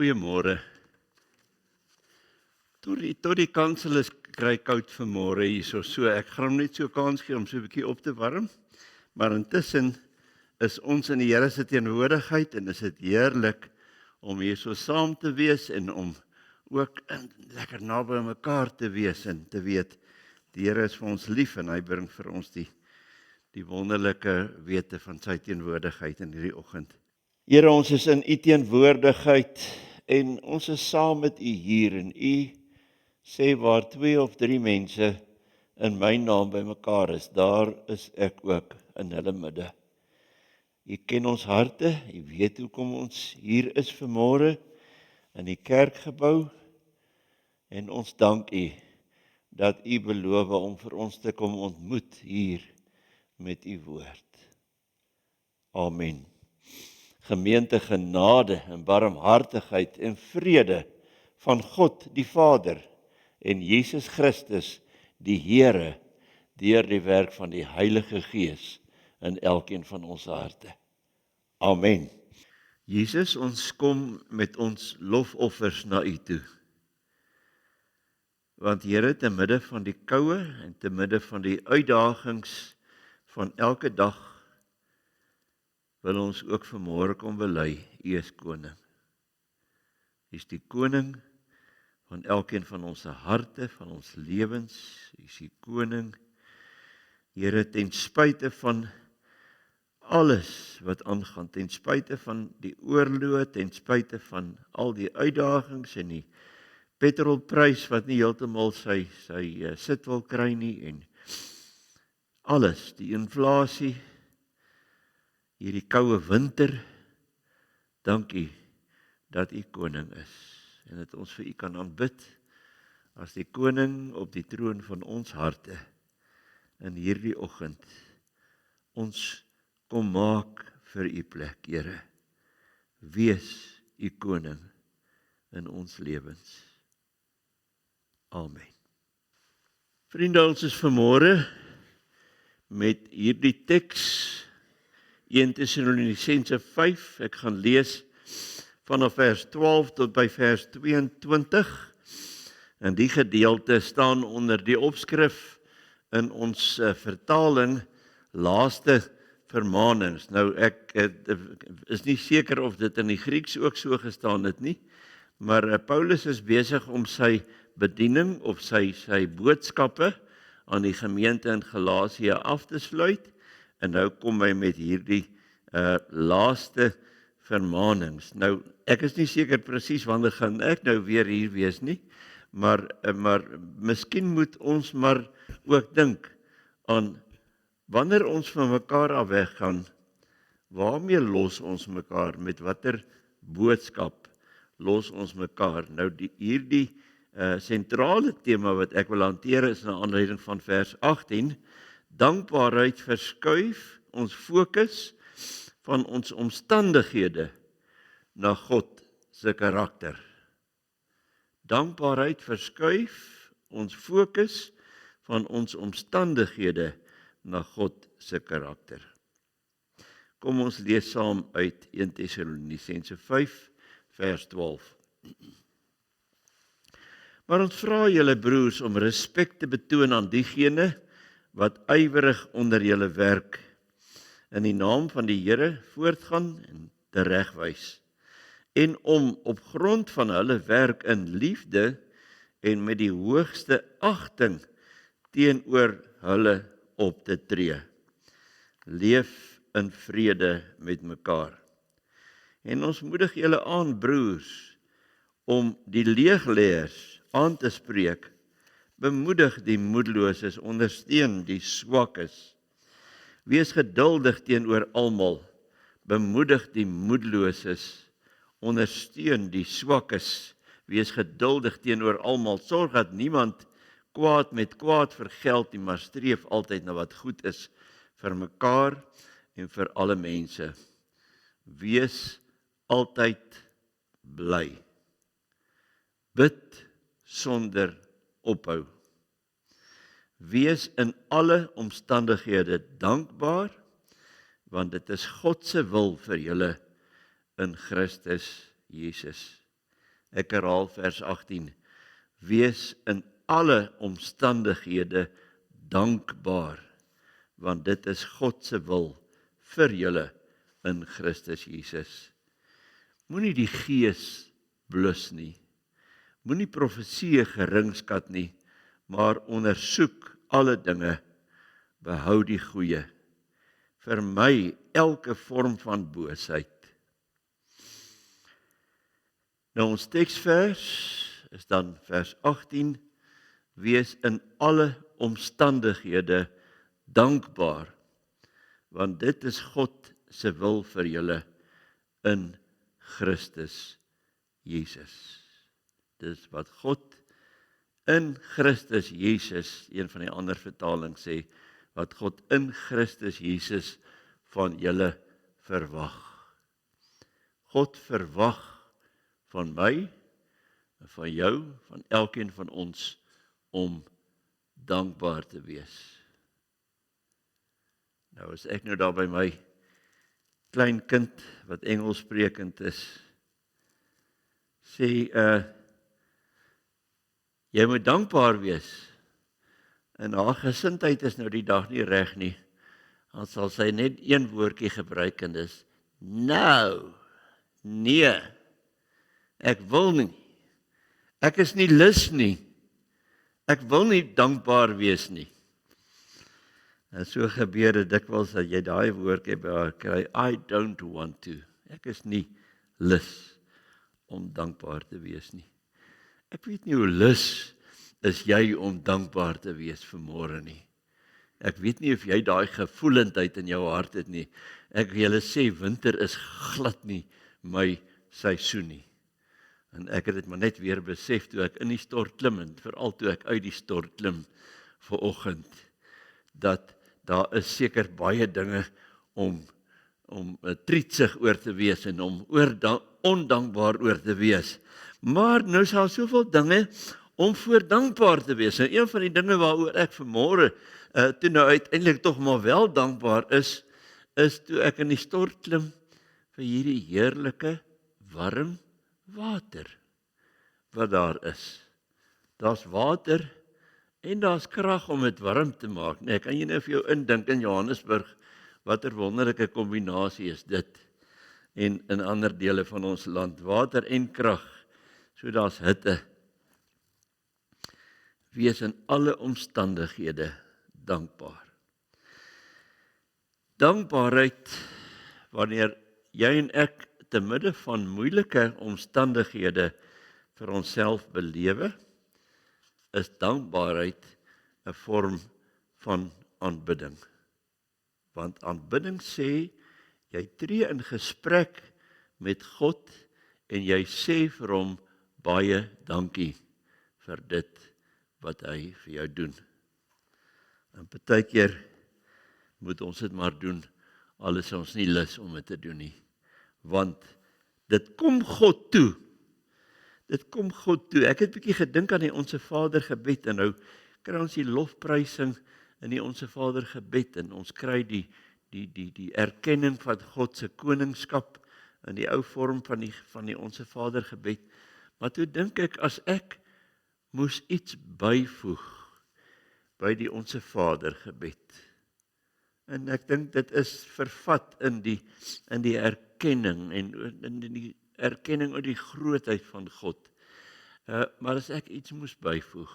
Goeiemôre. Tot die kansel is kry koud vanmôre hierso. So ek gaan hom net so 'n kans gee om so 'n bietjie op te warm. Maar intussen is ons in die Here se teenwoordigheid en is dit heerlik om hier so saam te wees en om ook lekker naby mekaar te wees en te weet die Here is vir ons lief en hy bring vir ons die wonderlike wete van sy teenwoordigheid in hierdie oggend. Here, ons is in u teenwoordigheid en ons is saam met u hier en u sê waar 2 of 3 mense in my naam bymekaar is, daar is ek ook in hulle midde. U ken ons harte, u weet hoekom ons hier is vanmôre in die kerkgebou en ons dank u dat u beloof om vir ons te kom ontmoet hier met u woord. Amen. Gemeente, genade en barmhartigheid en vrede van God die Vader en Jesus Christus die Here deur die werk van die Heilige Gees in elkeen van ons harte. Amen. Jesus, ons kom met ons lofoffers na u toe. Want Here, te midde van die koue en te midde van die uitdagings van elke dag wil ons ook vanmôre kom bely, u is koning. U is die koning van elkeen van ons harte, van ons lewens. U is die koning. Here, ten spyte van alles wat aangaan, ten spyte van die oorloë, ten spyte van al die uitdagings en die petrolprys wat nie heeltemal sy sit wil kry nie en alles, die inflasie, hierdie koue winter, dank u dat u koning is en dat ons vir u kan aanbid as die koning op die troon van ons harte in hierdie oggend. Ons kom maak vir u plek, Here. Wees u koning in ons lewens. Amen. Vriende, ons is vanmôre met hierdie teks 1 Tessalonisense 5, ek gaan lees vanaf vers 12 tot by vers 22. En die gedeelte staan onder die opskrif in ons vertaling laaste vermaanings. Nou ek is nie seker of dit in die Grieks ook so gestaan het nie, maar Paulus is besig om sy bediening of sy boodskappe aan die gemeente in Galasië af te sluit. En nou kom hy met hierdie laaste vermaanings. Nou, ek is nie seker presies wanneer gaan ek nou weer hier wees nie, maar miskien moet ons maar ook dink aan wanneer ons van mekaar af weggaan, waarmee los ons mekaar, met watter boodskap los ons mekaar? Nou, hierdie sentrale tema wat ek wil hanteer is na aanleiding van vers 18, dankbaarheid verskuif ons fokus van ons omstandighede na God se karakter. Dankbaarheid verskuif ons fokus van ons omstandighede na God se karakter. Kom ons lees saam uit 1 Tessalonisense 5 vers 12. Maar ons vra julle broers om respek te betoon aan diegene wat ywerig onder julle werk, in die naam van die Here voortgaan en teregwys, en om op grond van hulle werk in liefde en met die hoogste agting teenoor hulle op te tree. Leef in vrede met mekaar. En ons moedig julle aan, broers, om die leegleers aan te spreek. Bemoedig die moedeloses, ondersteun die swakkes. Wees geduldig teenoor almal. Bemoedig die moedeloses, ondersteun die swakkes. Wees geduldig teenoor almal. Sorg dat niemand kwaad met kwaad vergeld nie, maar streef altyd na wat goed is vir mekaar en vir alle mense. Wees altyd bly. Bid sonder ophou. Wees in alle omstandighede dankbaar, want dit is God se wil vir julle in Christus Jesus. Ek herhaal vers 18. Wees in alle omstandighede dankbaar, want dit is God se wil vir julle in Christus Jesus. Moenie die gees blus nie. Moenie profeseë geringskat nie, maar ondersoek alle dinge, behou die goeie. Vermy elke vorm van boosheid. Nou ons teksvers is dan vers 18, wees in alle omstandighede dankbaar, want dit is God se wil vir julle in Christus Jesus. Dis wat God in Christus Jesus, een van die ander vertalings sê, wat God in Christus Jesus van julle verwag. God verwag van my, van jou, van elkeen van ons, om dankbaar te wees. Nou as ek nou daar by my klein kind, wat Engels sprekend is, sê, jy moet dankbaar wees, en haar gesindheid is nou die dag nie reg nie, dan sal sy net een woordjie gebruik, en dis, nou, nee, ek wil nie, ek is nie lus nie, ek wil nie dankbaar wees nie. En so gebeur dit dikwels dat jy daai woordjie by haar kry, I don't want to, ek is nie lus om dankbaar te wees nie. Ek weet nie hoe lus is jy om dankbaar te wees vanmôre nie. Ek weet nie of jy daai gevoelendheid in jou hart het nie. Ek wil julle sê, winter is glad nie my seisoen nie. En ek het dit maar net weer besef toe ek in die stort klim, en veral toe ek uit die stort klim vanoggend, dat daar is seker baie dinge om trietsig oor te wees en om ondankbaar oor te wees. Maar nou is daar soveel dinge om voor dankbaar te wees. En een van die dinge waaroor ek vanmôre toe nou uiteindelik tog maar wel dankbaar is toe ek in die stort klim vir hierdie heerlike warm water wat daar is. Daar's water en daar's krag om dit warm te maak. Nee, kan jy nou vir jou indink in Johannesburg, watter wonderlike kombinasie is dit? En in ander dele van ons land, water en krag. So daar's hitte. Wees in alle omstandighede dankbaar. Dankbaarheid, wanneer jy en ek te midde van moeilike omstandighede vir onsself belewe, is dankbaarheid 'n vorm van aanbidding. Want aanbidding sê, jy tree in gesprek met God en jy sê vir hom baie dankie vir dit wat hy vir jou doen. En partykeer moet ons dit maar doen, al is ons nie lus om dit te doen nie. Want dit kom God toe. Dit kom God toe. Ek het 'n bietjie gedink aan die Onse Vader gebed, en nou kry ons die lofprysing in die Onse Vader gebed, en ons kry die erkenning van God se koningskap in die ou vorm van die Onse Vader gebed. Maar toe dink ek, as ek moes iets byvoeg by die Onse Vader gebed, en ek dink dit is vervat in die erkenning en in die erkenning oor die grootheid van God. Maar as ek iets moes byvoeg,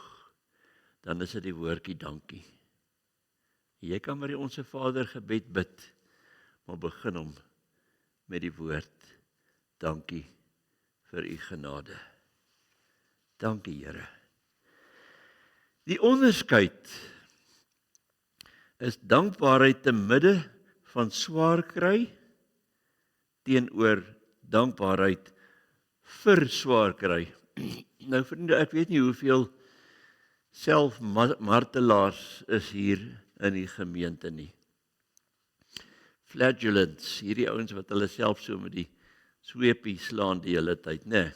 dan is dit die woordjie dankie. Jy kan maar die Onse Vader gebed bid, maar begin hom met die woord dankie vir u genade. Dankie, Here. Die onderskeid is dankbaarheid te midde van swaar kry teenoor dankbaarheid vir swaar kry. Nou vriende, ek weet nie hoeveel selfmartelaars is hier in die gemeente nie. Flagellants, hierdie ouens wat hulle self so met die sweepie slaan die hele tyd, né?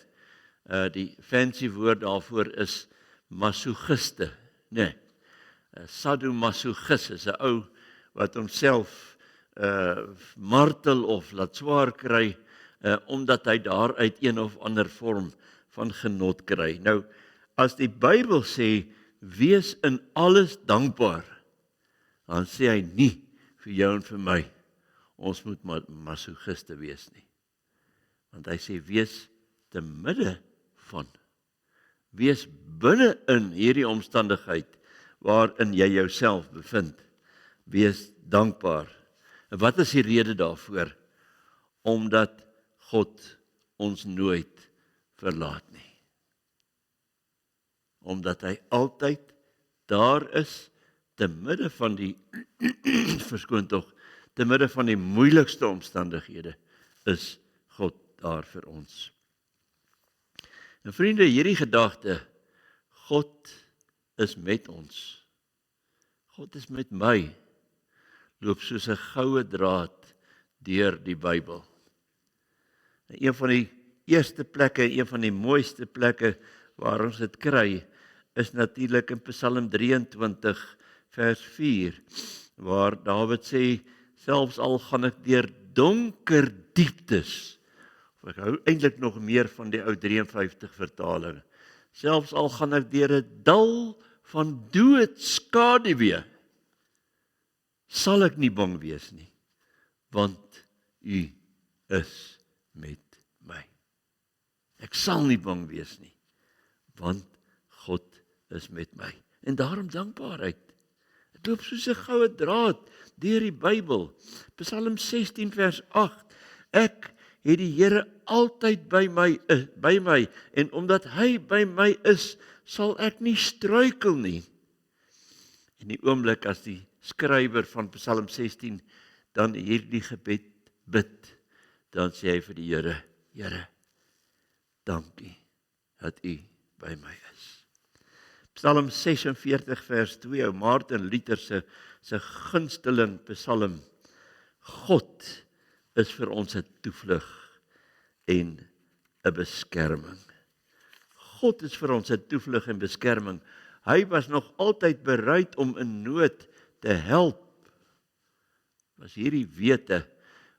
Die fancy woord daarvoor is masochiste, né? Sadomasochist is 'n ou wat homself martel of laat swaar kry, omdat hy daaruit een of ander vorm van genot kry. Nou, as die Bybel sê, wees in alles dankbaar, dan sê hy nie vir jou en vir my, ons moet masochiste wees nie. Want hy sê, wees te midde van, wees binne in hierdie omstandigheid, waarin jy jouself bevind, wees dankbaar. En wat is die rede daarvoor? Omdat God ons nooit verlaat nie. Omdat hy altyd daar is, te midde van die, verskoon tog, te midde van die moeilikste omstandighede, is God daar vir ons. En vriende, hierdie gedagte, God is met ons. God is met my, loop soos 'n goue draad deur die Bybel. Een van die eerste plekke, een van die mooiste plekke waar ons dit kry, is natuurlik in Psalm 23 vers 4, waar Dawid sê, selfs al gaan ek deur donker dieptes, ek hou eintlik nog meer van die ou 53 vertaling, selfs al gaan ek deur 'n dal van dood skaduwee, sal ek nie bang wees nie, want U is met my. Ek sal nie bang wees nie, want God is met my. En daarom dankbaarheid. Dit loop soos 'n goue draad deur die Bybel. Psalm 16 vers 8. Ek het die Here altyd by my, en omdat hy by my is, sal ek nie struikel nie. In die oomblik as die skrywer van Psalm 16 dan hierdie gebed bid, dan sê hy vir die Here, Here, dankie dat U by my is. Psalm 46 vers 2, ou Martin Luther se gunsteling Psalm. God is vir ons 'n toevlug en 'n beskerming. God is vir ons 'n toevlug en beskerming. Hy was nog altyd bereid om in nood te help. Was hierdie wete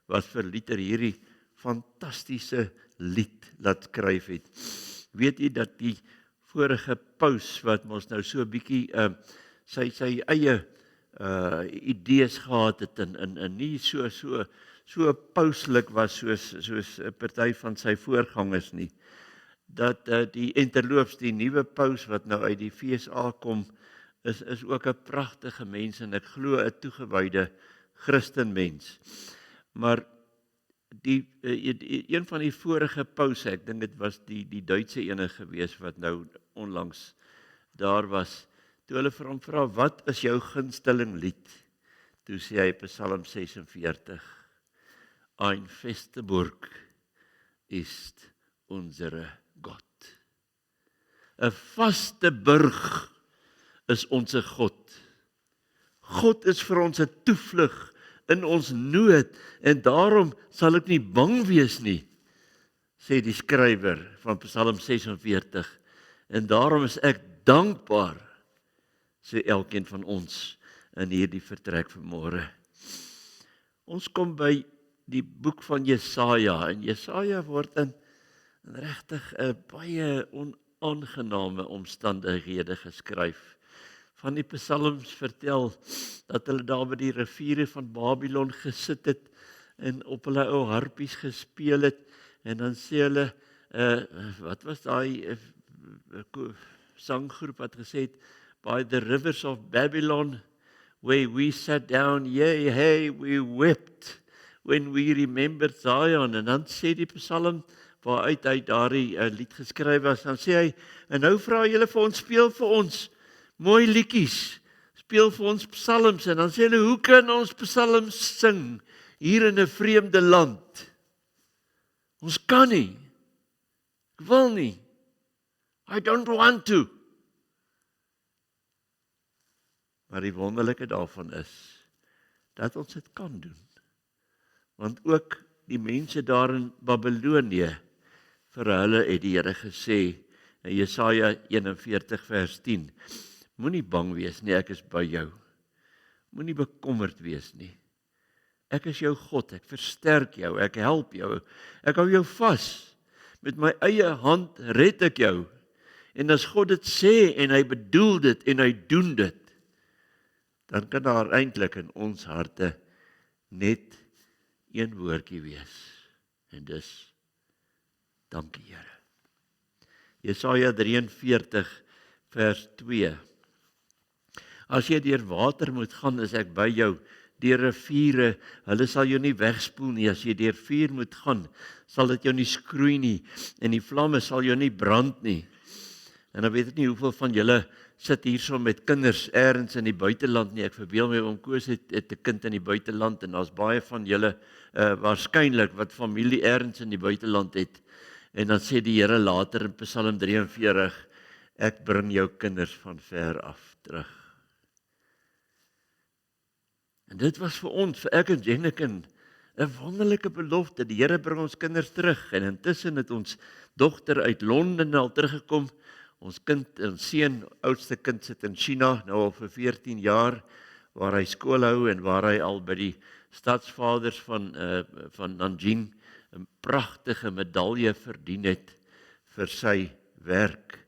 wat vir Luther hierdie fantastiese lied laat skryf het. Weet jy dat die vorige paus wat ons nou so 'n bietjie sy eie idees gehad het en nie so pauslik was soos 'n party van sy voorgangers nie, dat terloops die nuwe paus wat nou uit die FSA kom, is ook 'n pragtige mens en ek glo 'n toegewyde Christenmens. Maar een van die vorige pause, ek dink dit was die Duitse ene gewees wat nou onlangs daar was, toe hulle vir hom vra, wat is jou gunsteling lied? Toe sê hy Psalm 46, Ein feste Burg ist unsere Gott. 'n vaste burg is ons God. God is vir ons 'n toevlug in ons nood, en daarom sal ek nie bang wees nie, sê die skrywer van Psalm 46, en daarom is ek dankbaar, sê elkeen van ons in hierdie vertrek vanmôre. Ons kom by die boek van Jesaja, en Jesaja word in regtig 'n baie onaangename omstandighede geskryf. Van die psalms vertel dat hulle daar by die riviere van Babylon gesit het en op hulle ou harpies gespeel het, en dan sê hulle, wat was daai sanggroep wat gesê het, by the rivers of Babylon, where we sat down, yea, hey, we wept, when we remembered Zion, en dan sê die psalm, waaruit hy daardie lied geskryf was, dan sê hy, en nou vra julle vir ons, speel vir ons mooi liedjies, speel vir ons psalms, en dan sê hulle, hoe kan ons psalms sing, hier in 'n vreemde land? Ons kan nie, ek wil nie, I don't want to. Maar die wonderlike daarvan is, dat ons dit kan doen. Want ook die mense daar in Babylonië, vir hulle het die Here gesê, in Jesaja 41 vers 10, moenie bang wees nie, ek is by jou. Moenie bekommerd wees nie. Ek is jou God, ek versterk jou, ek help jou, ek hou jou vas. met my eie hand red ek jou. En as God dit sê en hy bedoel dit en hy doen dit, dan kan daar eintlik in ons harte net een woordjie wees. En dis dankie Here. Jesaja 43 vers 2. As jy deur water moet gaan, is ek by jou. Deur riviere, hulle sal jou nie wegspoel nie. As jy deur vuur moet gaan, sal dit jou nie skroei nie. En die vlamme sal jou nie brand nie. En dan weet ek nie hoeveel van julle sit hierso met kinders ergens in die buiteland nie. Ek verbeel my oom Koos het 'n kind in die buiteland en daar's baie van julle waarskynlik wat familie ergens in die buiteland het. En dan sê die Here later in Psalm 43, ek bring jou kinders van ver af terug. En dit was vir ons, vir ek en Jenneken, 'n wonderlike belofte. Die Here bring ons kinders terug. En intussen het ons dogter uit Londen al teruggekom. Ons seun, oudste kind sit in China, nou al vir 14 jaar, waar hy skool hou en waar hy al by die stadsvaders van Nanjing 'n pragtige medalje verdien het vir sy werk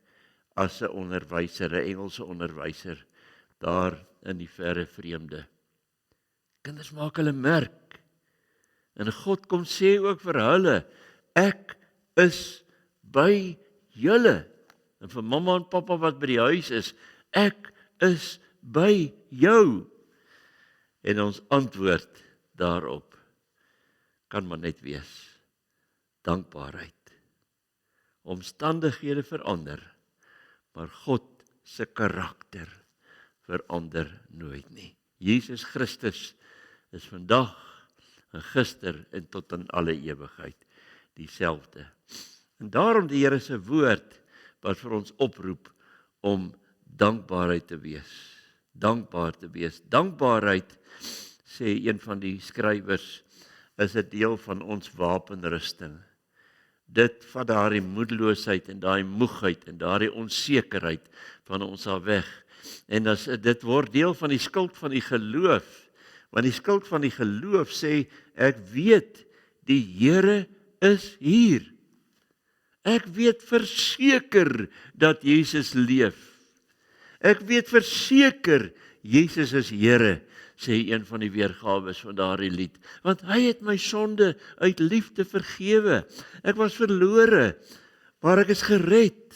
as 'n onderwyser, 'n Engelse onderwyser, daar in die verre vreemde. Kinders maak hulle merk. En God kom sê ook vir hulle, ek is by julle. En vir mamma en pappa wat by die huis is, ek is by jou. En ons antwoord daarop kan maar net wees dankbaarheid. Omstandighede verander, maar God se karakter verander nooit nie. Jesus Christus is vandag en gister en tot in alle ewigheid dieselfde. En daarom die Here se woord wat vir ons oproep om dankbaarheid te wees. Dankbaar te wees. Dankbaarheid, sê een van die skrywers, is 'n deel van ons wapenrusting. Dit vat daardie moedeloosheid en daai moegheid en daardie onsekerheid van ons af weg. En dit word deel van die skild van die geloof. Want die skild van die geloof sê, ek weet die Here is hier. Ek weet verseker dat Jesus leef. Ek weet verseker Jesus is Here, sê een van die weergawes van daardie lied. Want hy het my sonde uit liefde vergewe. Ek was verlore, maar ek is gered.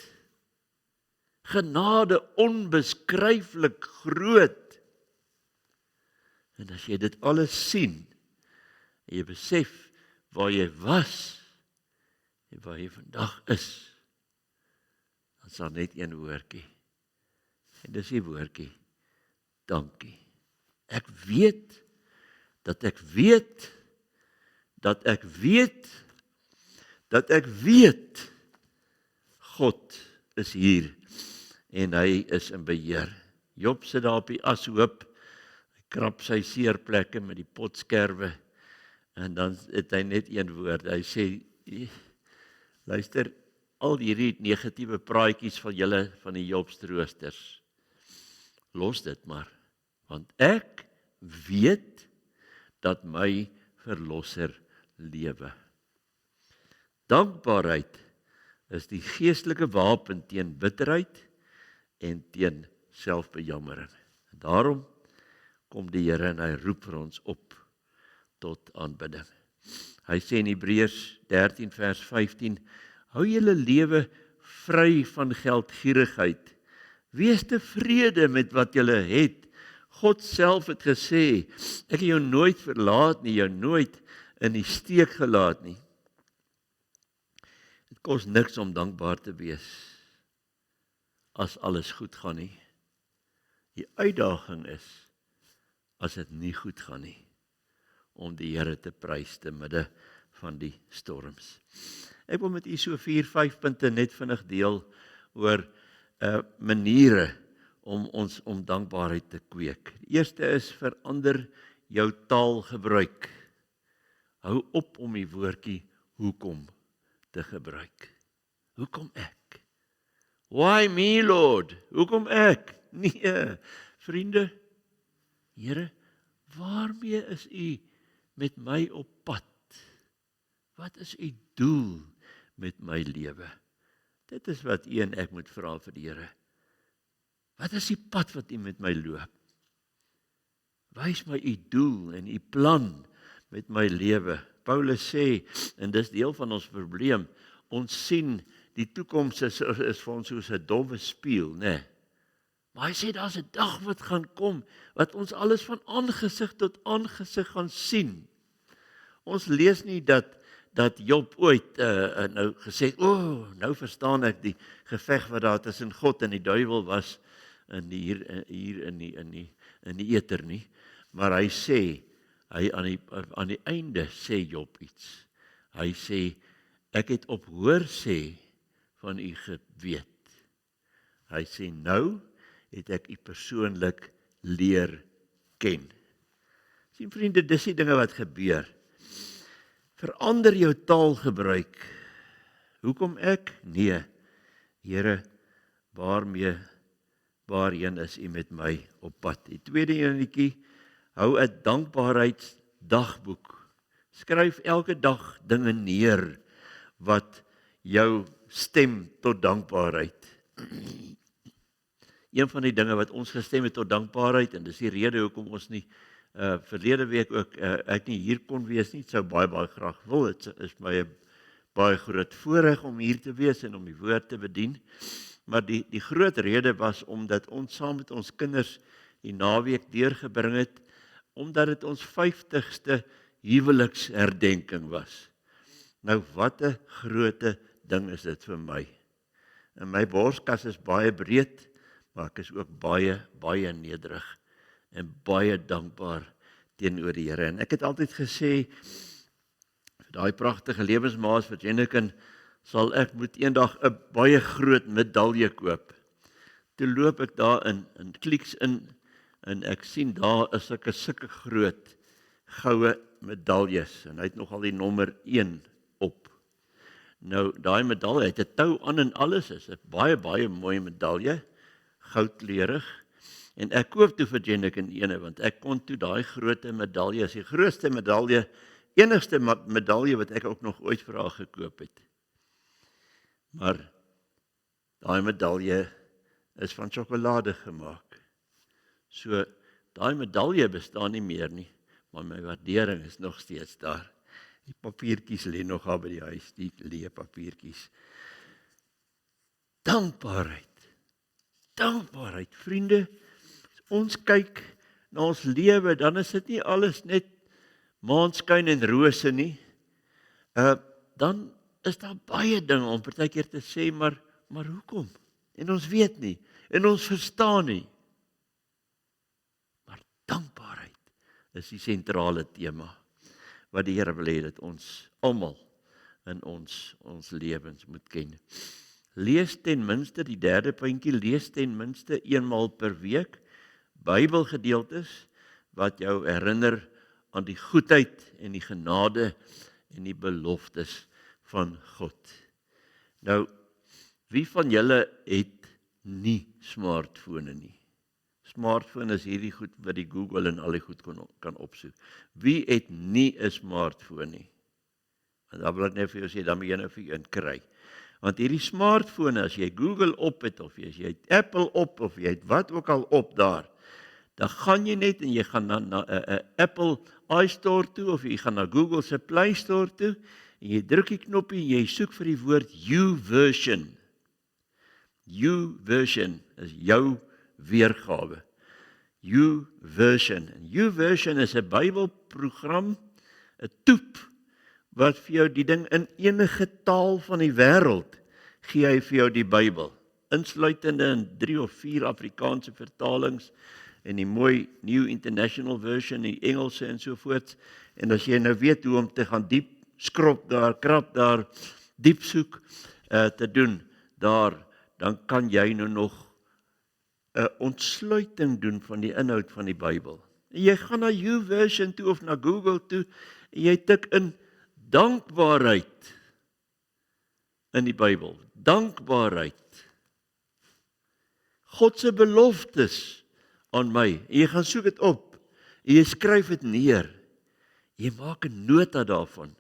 Genade onbeskryflik groot. En as jy dit alles sien, en jy besef waar jy was, en waar jy vandag is, dan is daar net een woordjie. En dis die woordjie, dankie. Ek weet, dat ek weet, dat ek weet, dat ek weet, God is hier, en hy is in beheer. Job sit daar op die ashoop, hy krap sy seerplekke met die potskerwe, en dan het hy net een woord, hy sê, luister, al hierdie negatiewe praatjies van julle, van die Jobstroosters, los dit maar, want ek weet dat my verlosser lewe. Dankbaarheid is die geestelike wapen teen bitterheid en teen selfbejammering. En daarom kom die Here en hy roep vir ons op tot aanbidding. Hy sê in Hebreërs 13 vers 15, hou julle lewe vry van geldgierigheid. Wees tevrede met wat julle het. God self het gesê, ek het jou nooit verlaat nie, jou nooit in die steek gelaat nie. Dit kos niks om dankbaar te wees as alles goed gaan nie. Die uitdaging is, as dit nie goed gaan nie, om die Here te prys te midde van die storms. Ek wil met u so 4-5 punte net vinnig deel oor maniere om dankbaarheid te kweek. Die eerste is, verander jou taalgebruik. Hou op om die woordjie hoekom te gebruik. Hoekom ek? Why me, Lord? Hoekom ek? Nee, vriende, Here, waarmee is u met my op pad? Wat is u doel met my lewe? Dit is wat u en ek moet vra vir die Here. Wat is die pad wat u met my loop? Wys my u doel en u plan met my lewe. Paulus sê, en dis deel van ons probleem, ons sien die toekoms is vir ons soos 'n dowwe spieël, né? Maar hy sê daar's 'n dag wat gaan kom wat ons alles van aangesig tot aangesig gaan sien. Ons lees nie dat Job ooit nou gesê, nou verstaan ek die geveg wat daar tussen God en die duiwel was hier in die eter nie. Maar hy sê, aan die einde sê Job iets. Hy sê, ek het op hoor sê van u geweet. Hy sê, nou het ek u persoonlik leer ken. Sien vriende, dis die dinge wat gebeur. Verander jou taalgebruik. Hoekom ek? Nee, Here, waarheen is u met my op pad? Die tweede enetjie, hou 'n dankbaarheidsdagboek. Skryf elke dag dinge neer wat jou stem tot dankbaarheid. Een van die dinge wat ons gestem het tot dankbaarheid, en dis die rede hoekom ons nie verlede week ook ek nie hier kon wees nie, sou baie graag wil. Dit is my 'n baie groot voorreg om hier te wees en om die woord te bedien. Maar die groot rede was omdat ons saam met ons kinders die naweek deurgebring het, omdat dit ons 50ste huweliksherdenking was. Nou wat 'n groote ding is dit vir my. En my borskas is baie breed, maar ek is ook baie nederig en baie dankbaar teenoor die Here. En ek het altyd gesê, vir daai pragtige lewensmaas vir Jenneken, sal ek moet eendag 'n baie groot medalje koop. Toe loop ek daar in kliks in, en ek sien daar is sulke groot goue medaljes, en hy het nogal die nommer 1 op. Nou, daai medalje, hy het 'n tou aan en alles, is 'n baie mooi medalje, goudkleurig, en ek koop toe vir Jenneken ene, want ek kon toe daai groote medalje, is die grootste medalje, enigste medalje wat ek ook nog ooit vir haar gekoop het. Maar daai medalje is van sjokolade gemaak. So, daai medalje bestaan nie meer nie, maar my waardering is nog steeds daar. Die papiertjies lê nog daar by die huis, die leë papiertjies. Dankbaarheid, vriende. As ons kyk na ons lewe, dan is dit nie alles net maanskyn en rose nie. Dan is daar baie dinge om partykeer te sê, maar hoekom? En ons weet nie, en ons verstaan nie. Maar dankbaarheid is die sentrale tema wat die Here wil hê dat ons almal in ons lewens moet ken. Lees ten minste, die derde puntjie, lees ten minste eenmaal per week Bybelgedeeltes wat jou herinner aan die goedheid en die genade en die beloftes van God. Nou, wie van julle het nie smartphone nie? Smartphone is hierdie goed wat die Google en al die goed kan opsoek. Wie het nie 'n smartphone nie? En dan wil ek net vir jou sê, dan moet jy nou vir jou kry. Want hierdie smartphone, as jy Google op het, of as jy het Apple op, of jy het wat ook al op daar, dan gaan jy net en jy gaan na Apple iStore toe, of jy gaan na Google se Play Store toe, en jy druk die knoppie en jy soek vir die woord YouVersion. YouVersion is jou weergawe. YouVersion. En YouVersion is 'n Bybelprogram, 'n toep, wat vir jou die ding in enige taal van die wêreld gee hy vir jou die Bybel, insluitende in 3 of 4 Afrikaanse vertalings en die mooi New International Version, die Engelse en so voort. En as jy nou weet hoe om te gaan diep skrap daar, diep soek te doen daar, dan kan jy nou nog 'n ontsluiting doen van die inhoud van die Bybel. En jy gaan na YouVersion toe of na Google toe en jy tik in dankbaarheid in die Bybel. Dankbaarheid. God se beloftes aan my. En jy gaan soek dit op. En jy skryf dit neer. Jy maak 'n nota daarvan.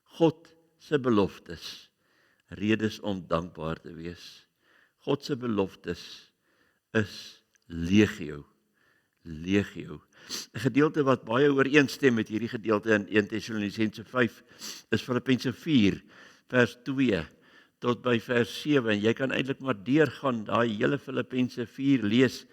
God se beloftes. redes om dankbaar te wees. God se beloftes is legio. Legio. 'n gedeelte wat baie ooreenstem met hierdie gedeelte in 1 Tessalonisense 5 is Filippense 4 vers 2 tot by vers 7 en jy kan eintlik maar deurgaan daai hele Filippense 4 lees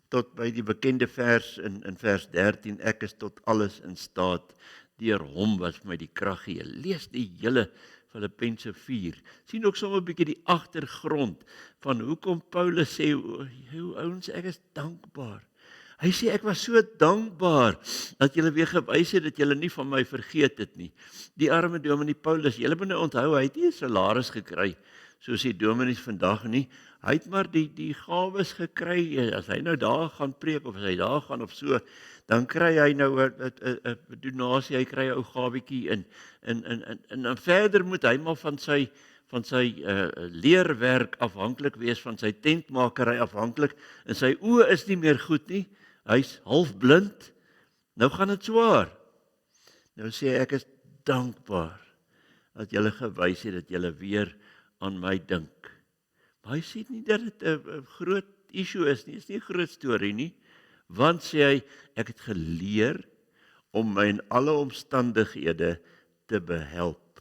tot by die bekende vers in vers 13 ek is tot alles in staat deur hom wat vir my die krag gee. Lees die hele Filippense 4. Sien ook sommer 'n bietjie die agtergrond van hoekom Paulus sê hoe ouens ek is dankbaar. Hy sê ek was so dankbaar dat julle weer gewys het dat julle nie van my vergeet het nie. Die arme dominee Paulus, julle moet nou onthou hy het nie 'n salaris gekry soos die dominees vandag nie. Hy het maar die gawes gekry as hy nou daar gaan preek of as hy daar gaan of so, dan kry hy nou 'n donasie, hy kry 'n ou gawetjie en dan verder moet hy maar van sy leerwerk afhanklik wees, van sy tentmakery afhanklik en sy oë is nie meer goed nie. Hy's half blind. Nou gaan dit swaar. Nou sê ek is dankbaar dat julle gewys het dat julle weer aan my dink. Maar hy sê nie dat dit 'n groot issue is nie, is nie 'n groot storie nie, want sê hy ek het geleer om my in alle omstandighede te behelp.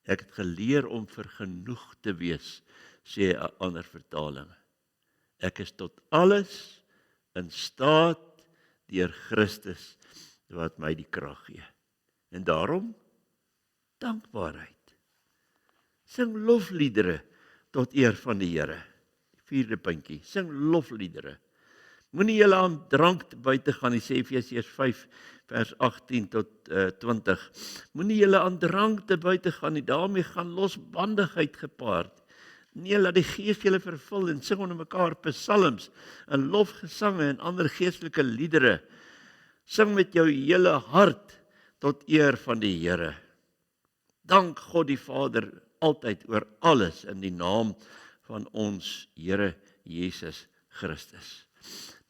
Ek het geleer om vergenoeg te wees, sê 'n ander vertaling. Ek is tot alles in staat deur Christus wat my die krag gee. En daarom dankbaarheid. Sing lofliedere tot eer van die Here. Die 4de puntjie, sing lofliedere. Moenie julle aan drank buite gaan, die sê Efesiërs 5 vers 18 tot 20. Moenie julle aan drank te buite gaan nie, daarmee gaan losbandigheid gepaard. Nee, laat die Gees julle vervul en sing onder mekaar psalms en lofgesange en ander geestelike liedere. Sing met jou hele hart tot eer van die Here. Dank God die Vader altyd oor alles in die naam van ons Here Jesus Christus.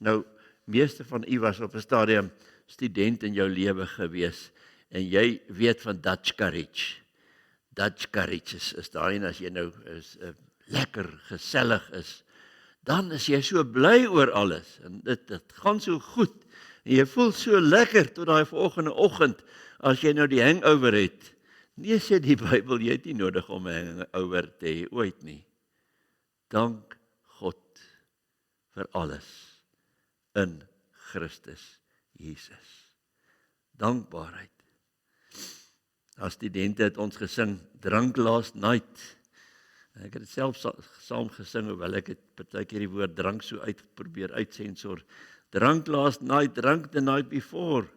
Nou, meeste van u was op 'n stadium student in jou lewe gewees en jy weet van Dutch Courage. Dutch Courage is daarin as jy nou is lekker gesellig is, dan is jy so bly oor alles en dit gaan so goed en jy voel so lekker tot daai volgende oggend as jy nou die hangover het. Nee, sê die Bybel, jy het nie nodig om 'n hangover te hê ooit nie. Dank God vir alles in Christus Jesus. Dankbaarheid. As studente het ons gesing, Drunk Last Night. Ek het dit self saam gesing, hoewel ek het partykeer die woord drank so probeer uitsensor. Drunk last night, drunk the night before.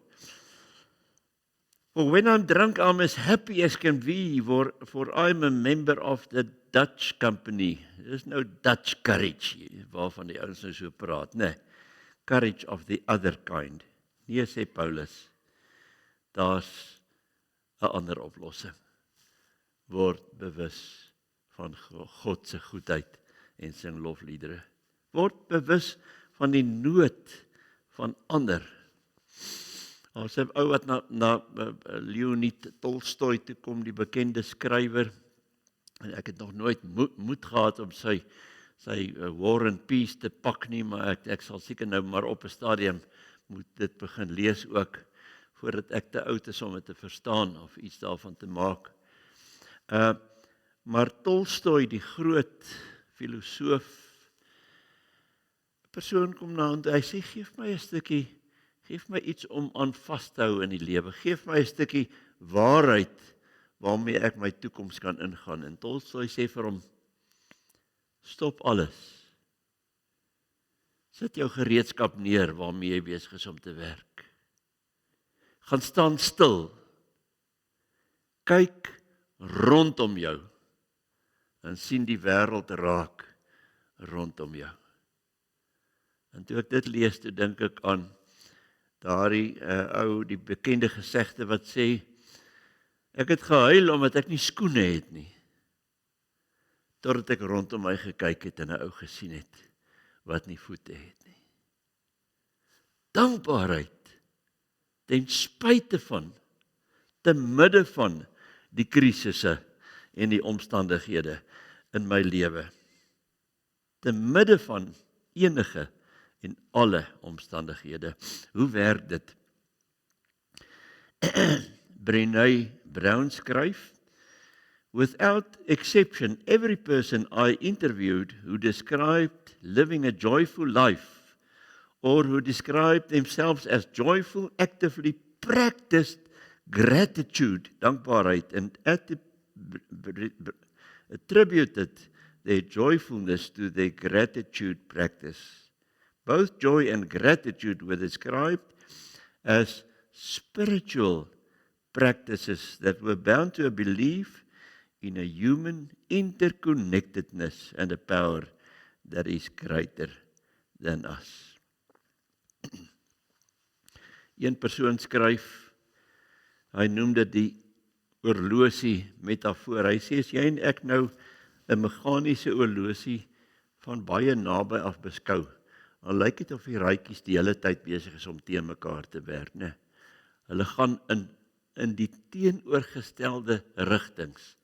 For when I'm drunk, I'm as happy as can be, for I'm a member of the Dutch company. There's no Dutch courage, waarvan die ouens nou so praat, nee. Courage of the other kind. Nee, sê Paulus, daar's 'n ander oplossing. Word bewus van God se goedheid en sing lofliedere. Word bewus van die nood van ander. Ons het 'n ou wat na Leonid Tolstoy toe kom, die bekende skrywer. En ek het nog nooit moed gehad om sy War and Peace te pak nie, maar ek sal seker nou maar op 'n stadium moet dit begin lees ook, voordat ek te oud is om dit te verstaan of iets daarvan te maak. Maar Tolstoy, die groot filosoof, persoon kom na en hy sê, geef my iets om aan vas te hou in die lewe, geef my 'n stukkie waarheid waarmee ek my toekoms kan ingaan. En Tolstoy sê vir hom, stop alles. Sit jou gereedskap neer waarmee jy besig is om te werk. Gaan staan stil. Kyk rondom jou en sien die wêreld raak rondom jou. En toe ek dit lees, toe dink ek aan daardie die bekende gesegde wat sê, ek het gehuil omdat ek nie skoene het nie, totdat ek rondom my gekyk het en 'n ou gesien het wat nie voete het nie. Dankbaarheid ten spyte van, te midde van die krisisse en die omstandighede in my lewe. Te midde van enige en alle omstandighede. Hoe werk dit? Brené Brown skryf, without exception, every person I interviewed who described living a joyful life or who described themselves as joyful actively practiced gratitude, dankbaarheid, and attributed their joyfulness to their gratitude practice. Both joy and gratitude were described as spiritual practices that were bound to a belief in a human interconnectedness and a power that is greater than us. Een persoon skryf, hy noem dit die oorlosie metafoor. Hy sê, as jy en ek nou 'n meganiese oorlosie van baie naby af beskou, dan lyk dit of die ruitjies die hele tyd besig is om teen mekaar te werk, né? Hulle gaan in die teenoorgestelde rigtings.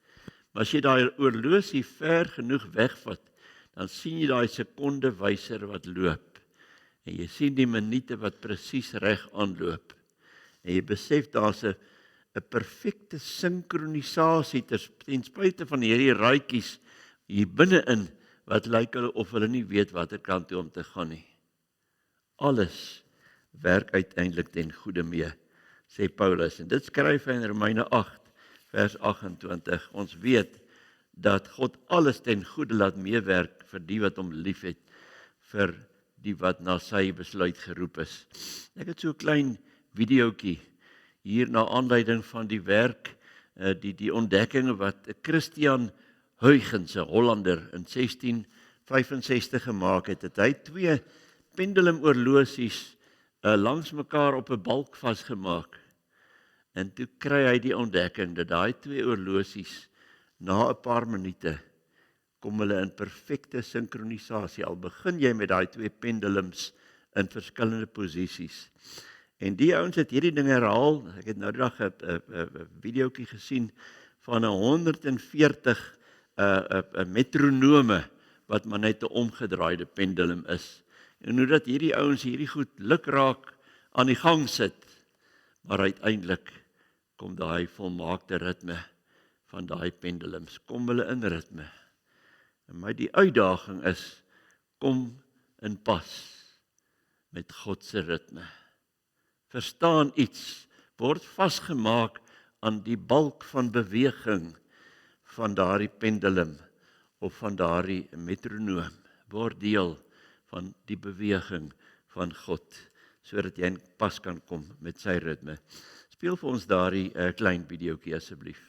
Maar as jy daai oorlosie ver genoeg wegvat, dan sien jy daai sekondewyser wat loop. En jy sien die minute wat presies reg aanloop. En jy besef daar's 'n perfekte sinkronisasie ten spyte van hierdie ruitjies hier binne-in wat lyk hulle of hulle nie weet watter kant toe om te gaan nie. Alles werk uiteindelik ten goeie mee, sê Paulus. En dit skryf hy in Romeine 8, vers 28. Ons weet dat God alles ten goeie laat meewerk vir die wat hom liefhet, vir die wat na sy besluit geroep is. Ek het so 'n klein videoetjie hier na aanleiding van die werk, die ontdekkinge wat Christian Huygens, 'n Hollander, in 1665 gemaak het. Het hy 2 pendulumoorlosies langs mekaar op 'n balk vasgemaak. En toe kry hy die ontdekking dat daai 2 oorlosies na 'n paar minute kom hulle in perfekte sinkronisasie. Al begin jy met daai 2 pendulums in verskillende posisies. En die ouens het hierdie ding herhaal. Ek het nou die dag 'n videoetjie gesien van 140 metronome wat maar net 'n omgedraaide pendulum is. En hoe dat hierdie ouens hierdie goed lukraak aan die gang sit, maar uiteindelik kom daai volmaakte ritme van daai pendulums, kom hulle in ritme. En my die uitdaging is, kom in pas met God se ritme. Verstaan iets, word vasgemaak aan die balk van beweging van daardie pendulum of van daardie metronoom, word deel van die beweging van God, sodat jy in pas kan kom met sy ritme. Speel vir ons daardie klein videoetjie asseblief.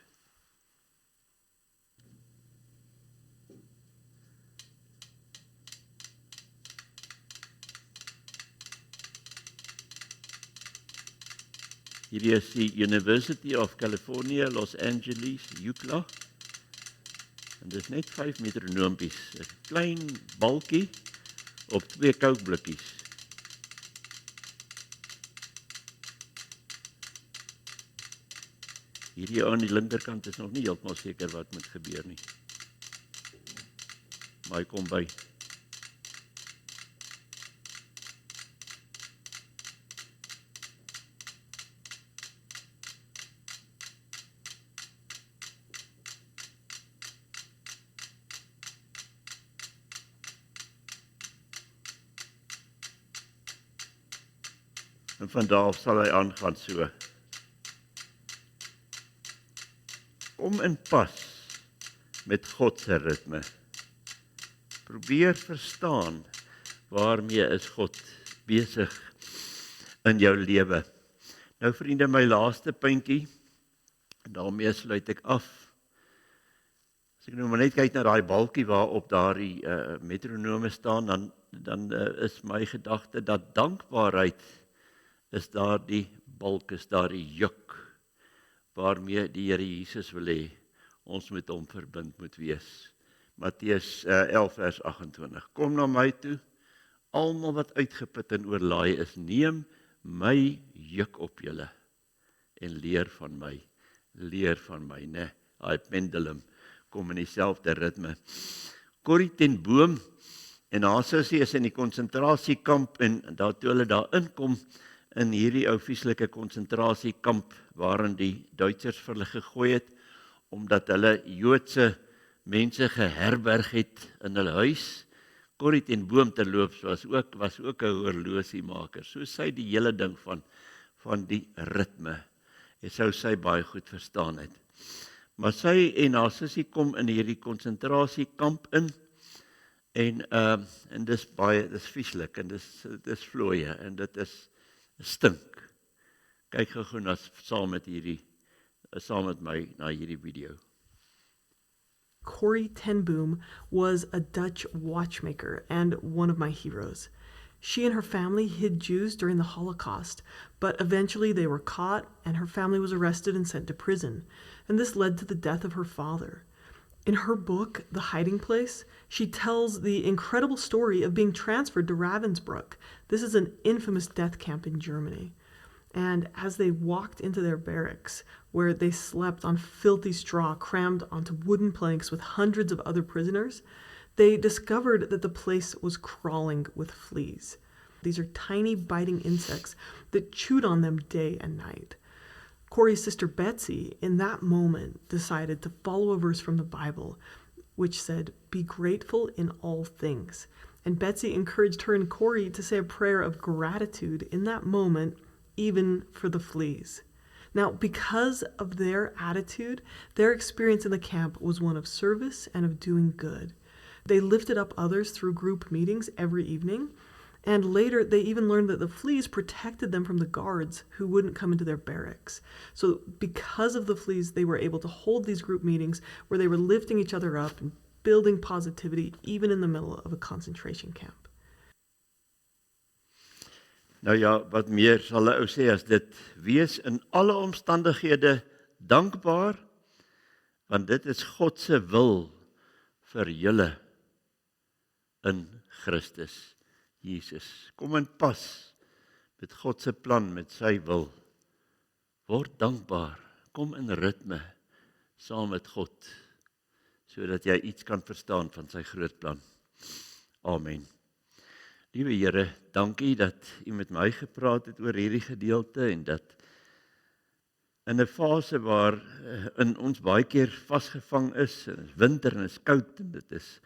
Hierdie is die University of California, Los Angeles, UCLA. En dis net 5 metronoompies, 'n klein balkie op 2 koukblikkies. Hierdie aan die linkerkant is nog nie heeltemal seker wat moet gebeur nie. Maar hy kom by. En van daar af sal hy aangaan so. Kom in pas met God se ritme. Probeer verstaan waarmee is God besig in jou lewe. Nou vriende, my laaste puntjie, en daarmee sluit ek af. As ek nou maar net kyk na daai balkie waarop daardie metronome staan, dan is my gedagte dat dankbaarheid is daardie balk, is daardie juk, waarmee die Here Jesus wil hê, ons met hom verbind moet wees. Matteus 11 vers 28. Kom na my toe, almal wat uitgeput en oorlaai is, neem my juk op julle en leer van my, né? Daai pendulum kom in dieselfde ritme. Corrie ten Boom en haar sussie is in die konsentrasiekamp en toe hulle daar inkom in hierdie ou vieslike konsentrasiekamp waarin die Duitsers vir hulle gegooi het, omdat hulle Joodse mense geherberg het in hulle huis. Corrie ten Boom terloops was ook 'n horlosiemaker. So sy die hele ding van die ritme. Jy sou sy baie goed verstaan het. Maar sy en haar sussie kom in hierdie konsentrasiekamp in en dis vieslik en dis vlooie en dit is stink. Kyk gou saam met my na hierdie video. Corrie ten Boom was a Dutch watchmaker and one of my heroes. She and her family hid Jews during the Holocaust, but eventually they were caught and her family was arrested and sent to prison, and this led to the death of her father. In her book, The Hiding Place, she tells the incredible story of being transferred to Ravensbrück. This is an infamous death camp in Germany. And as they walked into their barracks, where they slept on filthy straw crammed onto wooden planks with hundreds of other prisoners, they discovered that the place was crawling with fleas. These are tiny biting insects that chewed on them day and night. Corrie's sister Betsy, in that moment, decided to follow a verse from the Bible, which said, "Be grateful in all things." And Betsy encouraged her and Corrie to say a prayer of gratitude in that moment, even for the fleas. Now, because of their attitude, their experience in the camp was one of service and of doing good. They lifted up others through group meetings every evening, and later they even learned that the fleas protected them from the guards who wouldn't come into their barracks. So because of the fleas, they were able to hold these group meetings where they were lifting each other up and building positivity, even in the middle of a concentration camp. Nou ja, wat meer sal 'n ou sê as dit, wees in alle omstandighede dankbaar, want dit is God se wil vir julle in Christus Jesus. Kom in pas met God se plan, met sy wil. Word dankbaar, kom in ritme saam met God, sodat jy iets kan verstaan van sy groot plan. Amen. Liewe Here, dankie dat U met my gepraat het oor hierdie gedeelte en dat in 'n fase waar in ons baie keer vasgevang is, en is winter en is koud en dit is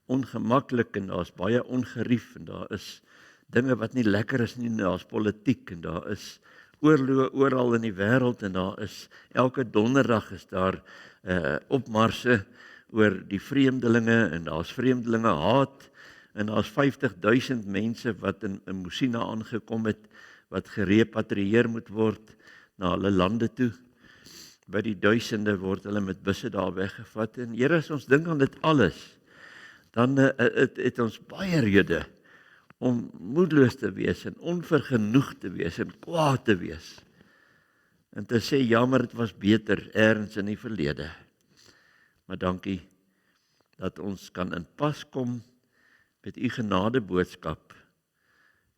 ongemaklik en daar's baie ongerief en daar is dinge wat nie lekker is nie, daar's politiek en daar is oorloë oral in die wêreld en daar is elke donderdag is daar opmarse oor die vreemdelinge en daar's vreemdelinge haat. En daar's 50,000 mense wat in Mosina aangekom het, wat gerepatrieer moet word na hulle lande toe. By die duisende word hulle met busse daar weggevat. En Here, as ons dink aan dit alles, dan het ons baie rede om moedeloos te wees en onvergenoeg te wees en kwaad te wees. En te sê, jammer, dit was beter ergens in die verlede. Maar dankie dat ons kan in pas kom met U genade boodskap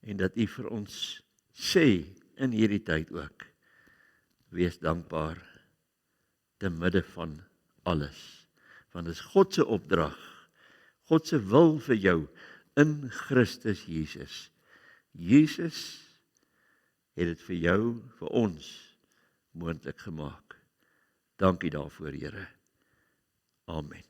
en dat U vir ons sê in hierdie tyd ook, wees dankbaar te midde van alles. Want dit is God se opdrag, God se wil vir jou in Christus Jesus. Jesus het dit vir jou, vir ons moontlik gemaak. Dankie daarvoor, Here. Amen.